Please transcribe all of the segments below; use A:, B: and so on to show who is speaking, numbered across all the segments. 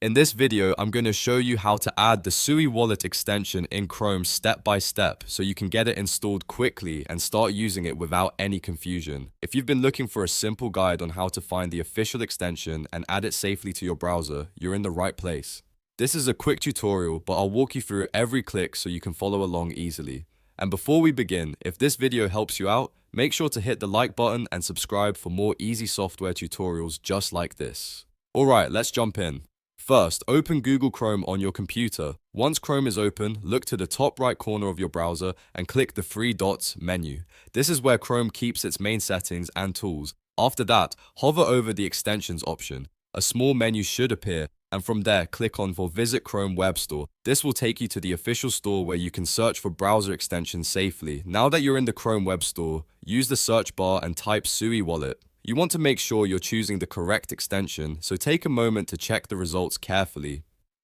A: In this video, I'm going to show you how to add the Sui Wallet extension in Chrome step by step so you can get it installed quickly and start using it without any confusion. If you've been looking for a simple guide on how to find the official extension and add it safely to your browser, you're in the right place. This is a quick tutorial, but I'll walk you through every click so you can follow along easily. And before we begin, if this video helps you out, make sure to hit the like button and subscribe for more easy software tutorials just like this. Alright, let's jump in. First, open Google Chrome on your computer. Once Chrome is open, look to the top right corner of your browser and click the three dots menu. This is where Chrome keeps its main settings and tools. After that, hover over the extensions option. A small menu should appear, and from there, click on for Visit Chrome Web Store. This will take you to the official store where you can search for browser extensions safely. Now that you're in the Chrome Web Store, use the search bar and type Sui Wallet. You want to make sure you're choosing the correct extension, so take a moment to check the results carefully.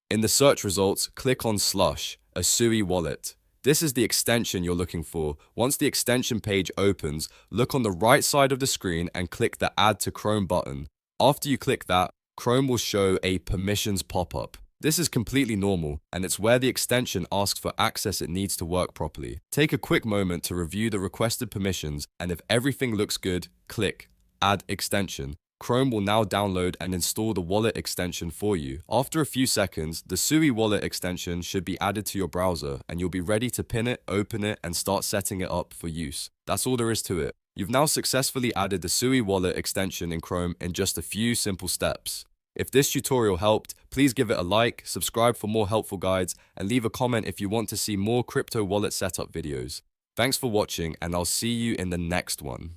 A: In the search results, click on Slush, a Sui wallet. This is the extension you're looking for. Once the extension page opens, look on the right side of the screen and click the Add to Chrome button. After you click that, Chrome will show a permissions pop-up. This is completely normal, and it's where the extension asks for access it needs to work properly. Take a quick moment to review the requested permissions, and if everything looks good, click Add extension. Chrome will now download and install the wallet extension for you. After a few seconds, the Sui Wallet extension should be added to your browser and you'll be ready to pin it, open it, and start setting it up for use. That's all there is to it. You've now successfully added the Sui Wallet extension in Chrome in just a few simple steps. If this tutorial helped, please give it a like, subscribe for more helpful guides, and leave a comment if you want to see more crypto wallet setup videos. Thanks for watching, and I'll see you in the next one.